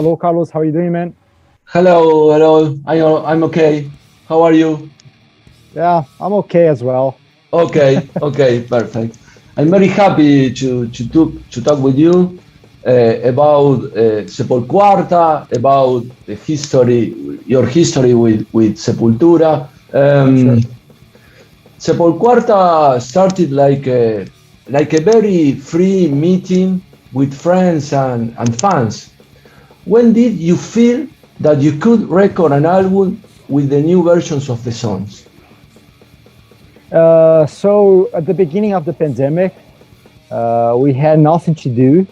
Hello, Carlos. How are you doing, man? Hello. I'm okay. How are you? Yeah, I'm okay as well. Okay, perfect. I'm very happy to talk with you about SepulQuarta, about the history, your history with Sepultura. Sure. SepulQuarta started like a very free meeting with friends and fans. When did you feel that you could record an album with the new versions of the songs? So at the beginning of the pandemic, we had nothing to do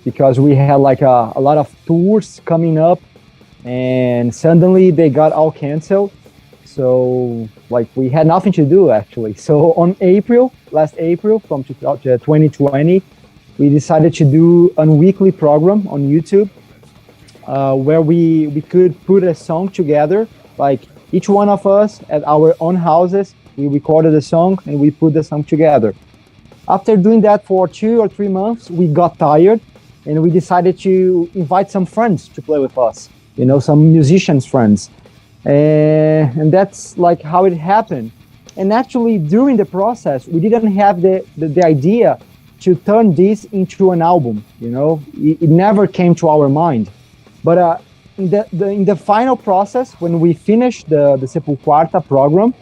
because we had like a lot of tours coming up, and suddenly they got all canceled. So like we had nothing to do actually. So on last April from 2020, we decided to do a weekly program on YouTube where we could put a song together, like each one of us at our own houses. We recorded a song and we put the song together. After doing that for 2 or 3 months, we got tired and we decided to invite some friends to play with us, some musicians friends. And that's like how it happened. And actually during the process, we didn't have the idea to turn this into an album, it never came to our mind. But in the final process, when we finished the SepulQuarta program,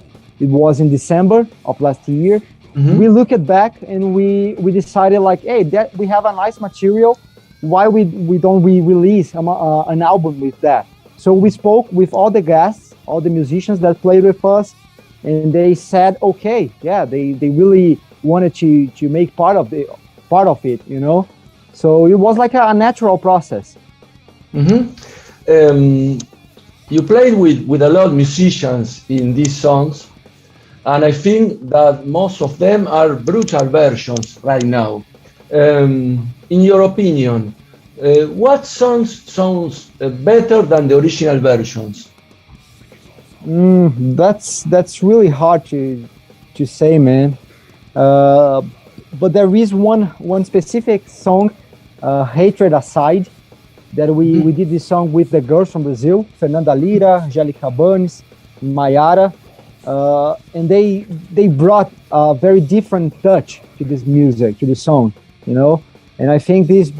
it was in December of last year. Mm-hmm. We looked back and we decided like, hey, that we have a nice material. Why we don't release an album with that? So we spoke with all the guests, all the musicians that played with us, and they said, okay, yeah, they really wanted to make part of it, So it was like a natural process. Mm-hmm. You played with a lot of musicians in these songs, and I think that most of them are brutal versions right now. In your opinion, what songs sounds better than the original versions? That's really hard to say, man. But there is one specific song, "Hatred Aside," that we did this song with the girls from Brazil, Fernanda Lira, Angélica Burns, Mayara, and they brought a very different touch to this music, to the song, And I think it's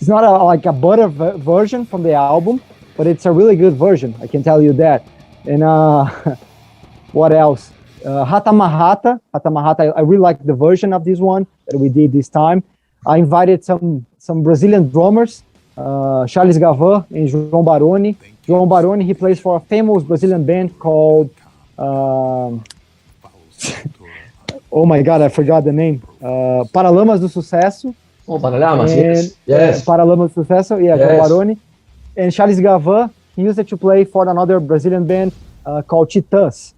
not like a better version from the album, but it's a really good version. I can tell you that. And what else? Hata Mahata, I really like the version of this one that we did this time. I invited some Brazilian drummers, Charles Gavan and João Baroni. João Baroni, he plays for a famous Brazilian band called, oh my God, I forgot the name. Paralamas do Sucesso. Oh, Paralamas, yes. Paralamas do Sucesso, yeah, yes. João Baroni. And Charles Gavan, he used it to play for another Brazilian band called Titãs.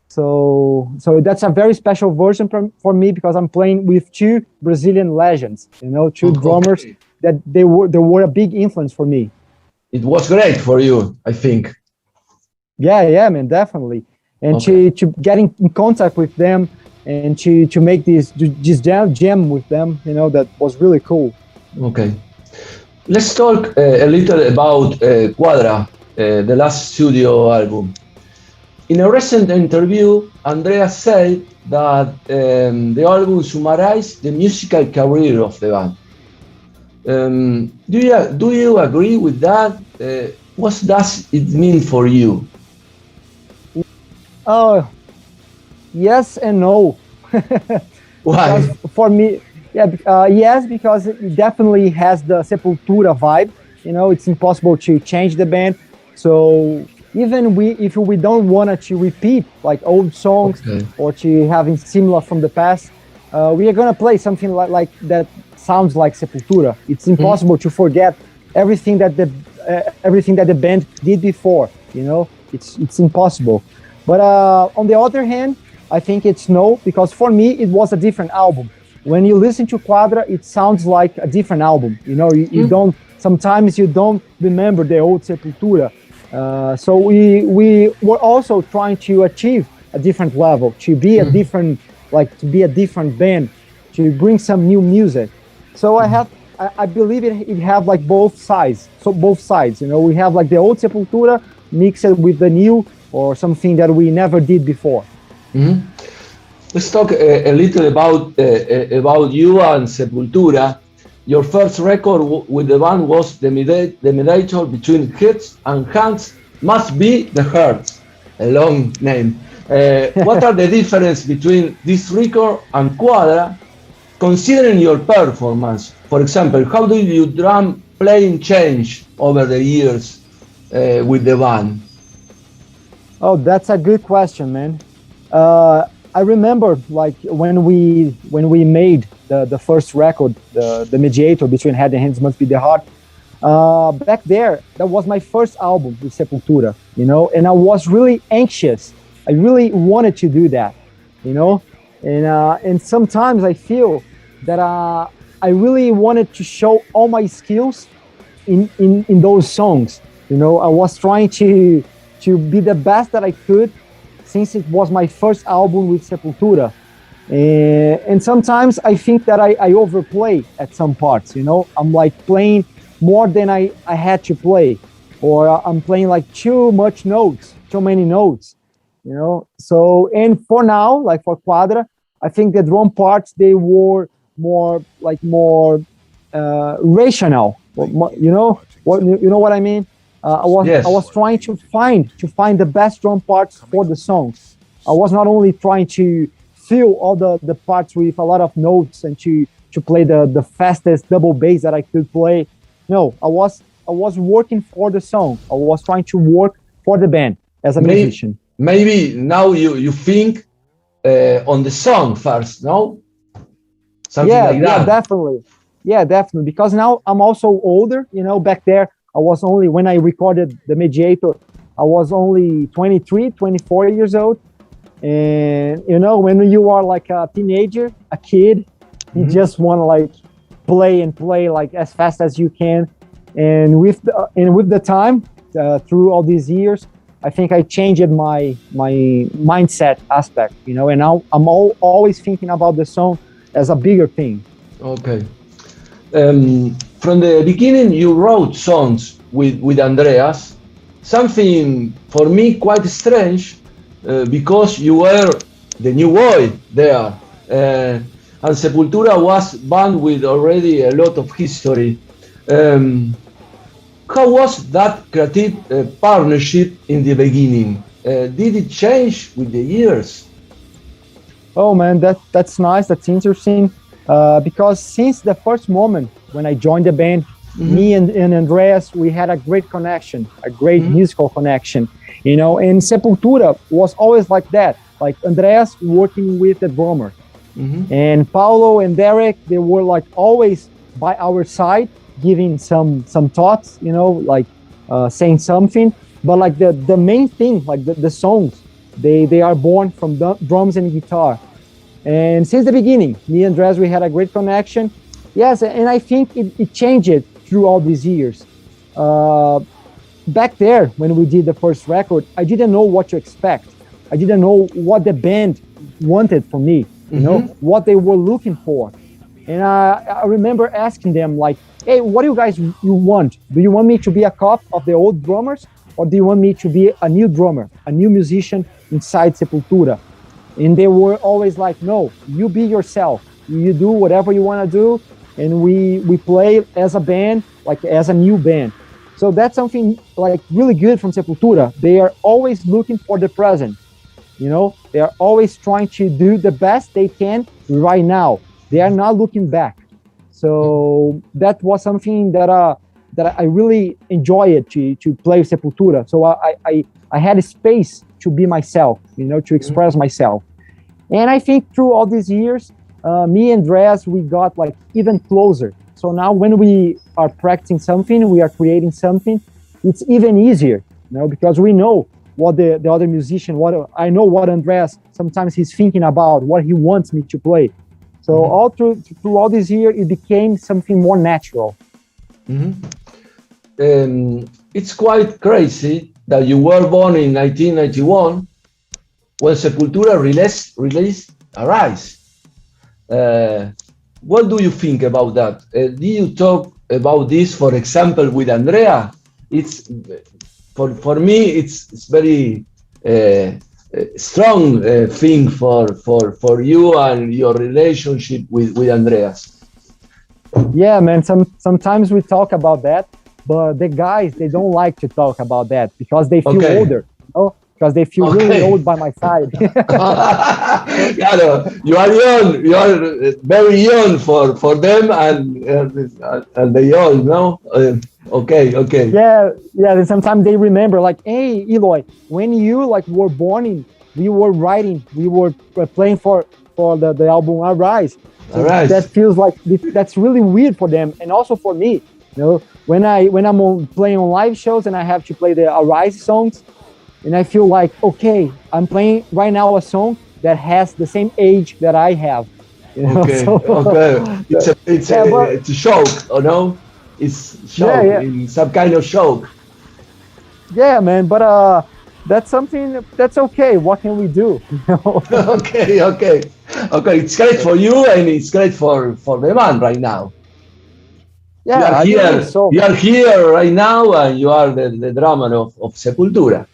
So that's a very special version for me because I'm playing with two Brazilian legends, two drummers that they were a big influence for me. It was great for you, I think. Yeah, man, definitely. And to get in contact with them and to make this jam with them, that was really cool. Okay. Let's talk a little about Quadra, the last studio album. In a recent interview, Andrea said that the album summarized the musical career of the band. Do you agree with that? What does it mean for you? Yes and no. Why? Because for me, yes, because it definitely has the Sepultura vibe. It's impossible to change the band. So even if we don't want to repeat like old songs or to having similar from the past, we are gonna play something like that sounds like Sepultura. It's impossible to forget everything that the band did before. It's impossible. But on the other hand, I think it's no, because for me it was a different album. When you listen to Quadra, it sounds like a different album. You don't. Sometimes you don't remember the old Sepultura. So we were also trying to achieve a different level, to be a different band, to bring some new music. So I I believe it have like both sides. So both sides, you know, we have like the old Sepultura mixed with the new, or something that we never did before. Mhm. Let's talk a little about you and Sepultura. Your first record with the band was the mediator between heads and hands must be the heart. A long name. What are the difference between this record and Quadra, considering your performance? For example, how do your drum playing change over the years with the band? Oh, that's a good question, man. I remember like when we made the first record, the mediator between head and hands must be the heart. Back there, that was my first album with Sepultura, you know, and I was really anxious. I really wanted to do that, you know, and sometimes I feel that I really wanted to show all my skills in those songs. You know, I was trying to be the best that I could, since it was my first album with Sepultura. And sometimes I think that I overplay at some parts, you know, I'm like playing more than I had to play, or I'm playing like too many notes, you know. So, and for now, like for Quadra, I think the drum parts, they were more rational, you know what I mean. I was trying to find the best drum parts for the songs. I was not only trying to fill all the parts with a lot of notes and to play the fastest double bass that I could play. No, I was working for the song. I was trying to work for the band as a musician. Maybe now you think on the song first, no? Something like that. Yeah, definitely. Because now I'm also older, you know. Back there, I was only, when I recorded the mediator, I was only 23, 24 years old. And, you know, when you are like a teenager, a kid, you just want to like play like as fast as you can. And with the time, through all these years, I think I changed my mindset aspect, you know, and now I'm always thinking about the song as a bigger thing. Okay. From the beginning, you wrote songs with Andreas, something for me quite strange, because you were the new boy there, and Sepultura was band with already a lot of history. How was that creative partnership in the beginning? Did it change with the years? Oh man, that's nice. That's interesting. Because since the first moment when I joined the band, me and Andreas, we had a great connection, a great musical connection, you know. And Sepultura was always like that, like Andreas working with the drummer, and Paulo and Derek, they were like always by our side, giving some thoughts, you know, like saying something. But like the main thing, like the songs, they are born from drums and guitar. And since the beginning, me and Andreas, we had a great connection. Yes, and I think it changed through all these years. Back there, when we did the first record, I didn't know what to expect. I didn't know what the band wanted from me, you know, what they were looking for. And I remember asking them like, hey, what do you guys want? Do you want me to be a cop of the old drummers? Or do you want me to be a new drummer, a new musician inside Sepultura? And they were always like, no, you be yourself. You do whatever you want to do. And we play as a band, like as a new band. So that's something like really good from Sepultura. They are always looking for the present. You know, they are always trying to do the best they can right now. They are not looking back. So that was something that I really enjoyed to play Sepultura. So I had a space to be myself, you know, to express myself. And I think through all these years, me and Andreas, we got like even closer. So now when we are practicing something, we are creating something, it's even easier, you know, because we know what the other musician, I know what Andreas, sometimes he's thinking about, what he wants me to play. So all through all this year, it became something more natural. It's quite crazy that you were born in 1991 when Sepultura released Arise. what do you think about that? Did you talk about this, for example, with Andrea? It's for me, it's very strong thing for you and your relationship with Andreas. Yeah, man. Sometimes we talk about that, but the guys, they don't like to talk about that because they feel older. You know? Because they feel really old by my side. Claro, you are young. You are very young for them, and they all, no? Okay. Yeah. Then sometimes they remember, like, hey, Eloy, when you like were born, we were writing, we were playing for the album Arise. So that feels like that's really weird for them, and also for me. You know, when I'm playing on live shows and I have to play the Arise songs. And I feel like, okay, I'm playing right now a song that has the same age that I have. You know? Okay. It's a shock, or no? It's shock, in some kind of shock. Yeah, man. But that's something that's okay. What can we do? You know? Okay. It's great for you, and it's great for the band right now. Yeah, you are here right now, and you are the drummer of Sepultura.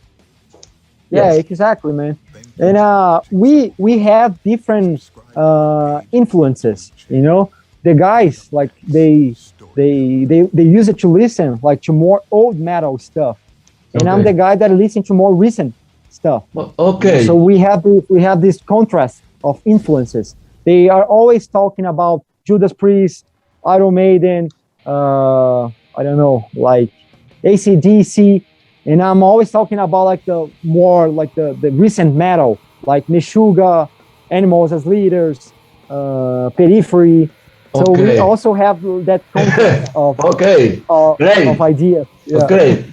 Yeah, exactly, man. And we have different influences. You know, the guys like they use it to listen like to more old metal stuff, and I'm the guy that listens to more recent stuff. Okay. So we have this contrast of influences. They are always talking about Judas Priest, Iron Maiden, I don't know, like AC/DC. And I'm always talking about like the recent metal, like Meshuggah, Animals as Leaders, Periphery. So we also have that concept of ideas. Yeah. Okay.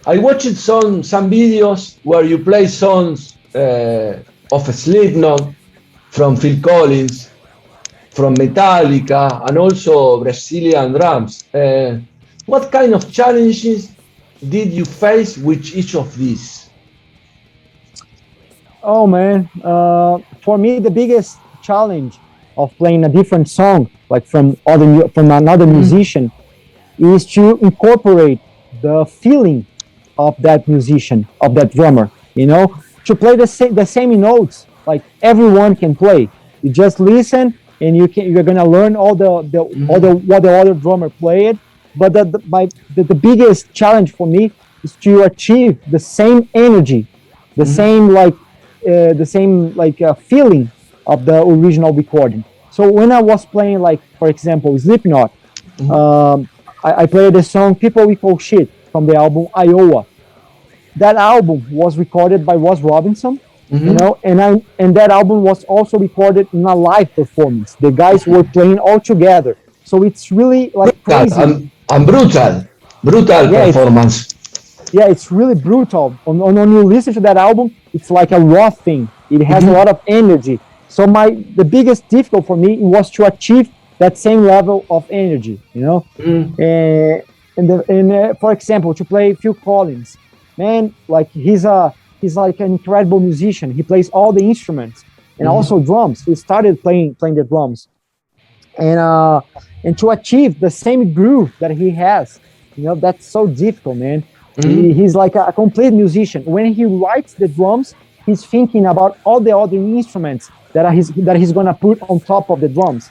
I watched some videos where you play songs of Slipknot, from Phil Collins, from Metallica, and also Brazilian drums. What kind of challenges did you face with each of these? Oh man, for me the biggest challenge of playing a different song, like from another musician, is to incorporate the feeling of that musician, of that drummer. You know, to play the same notes like everyone can play. You just listen, and you're gonna learn all what the other drummer played. But the biggest challenge for me is to achieve the same energy, the same feeling of the original recording. So when I was playing, like for example, Slipknot, I played the song "People Equal Shit" from the album Iowa. That album was recorded by Ross Robinson, you know, and that album was also recorded in a live performance. The guys were playing all together. So it's really like crazy. And brutal performance. It's really brutal. When you listen to that album, it's like a raw thing. It has a lot of energy. So the biggest difficulty for me was to achieve that same level of energy, you know. And for example, to play Phil Collins, man, like he's like an incredible musician. He plays all the instruments and also drums. He started playing the drums. And to achieve the same groove that he has, you know, that's so difficult, man. He's like a complete musician. When he writes the drums, he's thinking about all the other instruments that he's gonna put on top of the drums.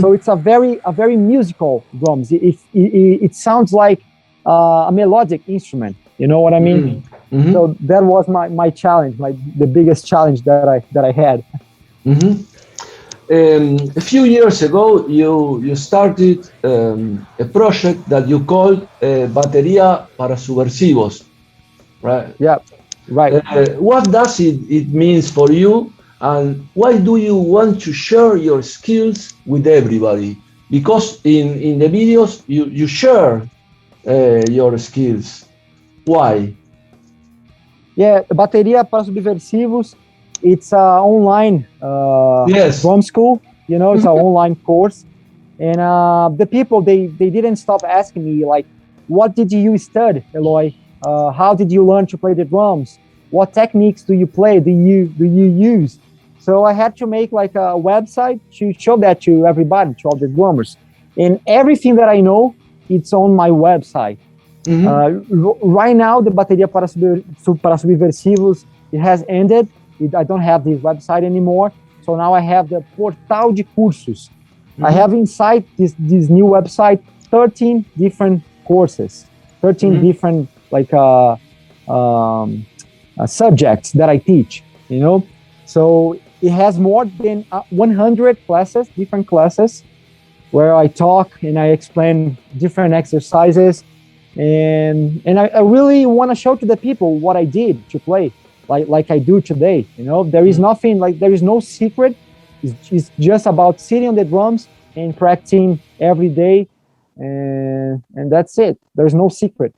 So it's a very musical drums. It sounds like a melodic instrument. You know what I mean? So that was my challenge, the biggest challenge that I had. A few years ago, you started a project that you called Batería para Subversivos, right? Yeah, right. What does it means for you, and why do you want to share your skills with everybody? Because in the videos you share your skills. Why? Yeah, Batería para Subversivos. It's an online drum school, you know, it's an online course. And the people, they didn't stop asking me, like, what did you study, Eloy? How did you learn to play the drums? What techniques do you play? Do you use? So I had to make like a website to show that to everybody, to all the drummers. And everything that I know, it's on my website. Right now, the bateria para subversivos, it has ended. I don't have this website anymore. So now I have the Portal de Cursos. I have inside this new website 13 different courses, 13 different like subjects that I teach, you know. So it has more than 100 classes, different classes, where I talk and I explain different exercises. And I really want to show to the people what I did to play, like I do today. You know, there is nothing, like there is no secret. It's just about sitting on the drums and practicing every day, and that's it. There's no secret.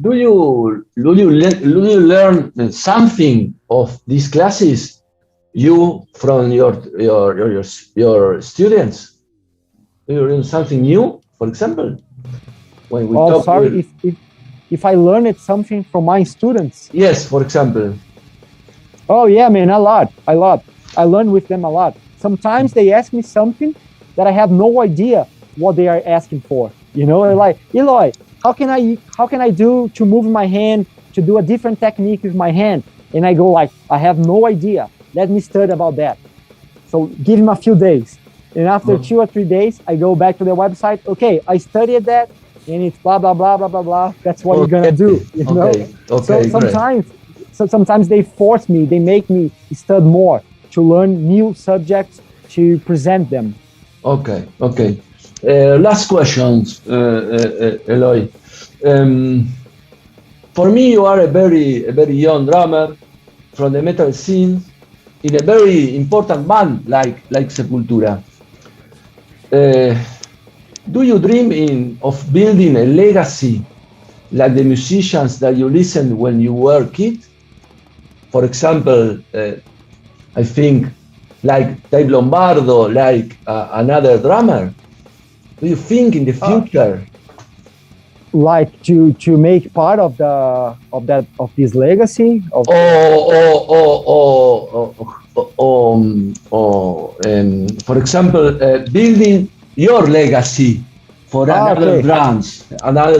Do you learn something of these classes? You from your students? Do you learn something new, for example? When we talk sorry, if I learned something from my students. Yes, for example. Oh yeah, man, a lot. I learn with them a lot. Sometimes they ask me something that I have no idea what they are asking for. You know, they're like, Eloy, how can I do to move my hand, to do a different technique with my hand? And I go like, I have no idea. Let me study about that. So give him a few days. And after 2 or 3 days, I go back to the website. Okay, I studied that, and it's blah, blah, blah, blah, blah, blah. That's what you're gonna do, you know? Okay, so sometimes they force me, they make me study more to learn new subjects to present them. Okay. Last questions, Eloy. For me, you are a very young drummer from the metal scene in a very important band like Sepultura. Do you dream of building a legacy like the musicians that you listened when you were a kid? For example, I think like Dave Lombardo, like another drummer. Do you think in the future? Like to make part of this legacy? For example, building your legacy for another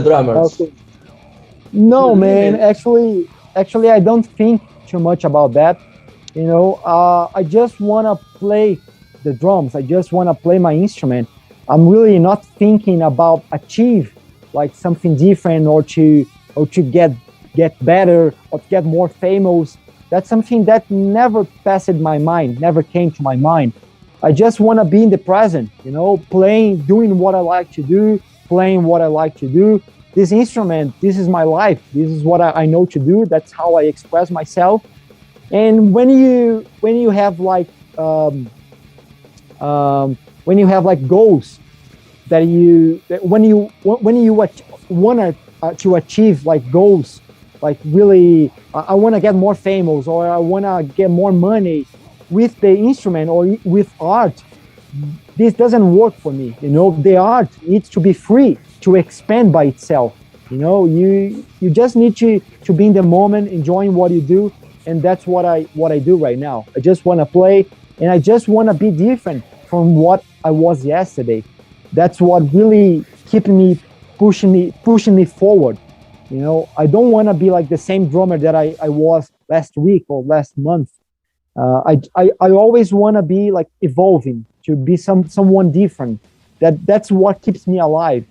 drummer. Okay. No, man. Actually, I don't think too much about that. You know, I just want to play the drums. I just want to play my instrument. I'm really not thinking about achieve like something different or to get better or to get more famous. That's something that never passed my mind, never came to my mind. I just want to be in the present, you know, playing, doing what I like to do, playing what I like to do. This instrument, this is my life. This is what I know to do. That's how I express myself. And when you have like goals when you want to achieve like goals, like really I want to get more famous or I want to get more money with the instrument or with art, this doesn't work for me. You know, the art needs to be free to expand by itself. You know, you just need to be in the moment, enjoying what you do. And that's what I do right now. I just want to play, and I just want to be different from what I was yesterday. That's what really keeping me, pushing me forward. You know, I don't want to be like the same drummer that I was last week or last month. I always want to be like evolving, to be someone different. That's what keeps me alive.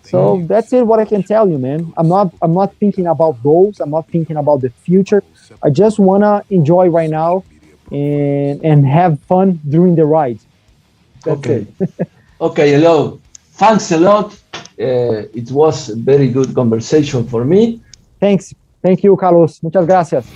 So that's it. What I can tell you, man. I'm not thinking about goals. I'm not thinking about the future. I just wanna enjoy right now and have fun during the ride. That's it. Okay, hello. Thanks a lot. It was a very good conversation for me. Thanks. Thank you, Carlos. Muchas gracias.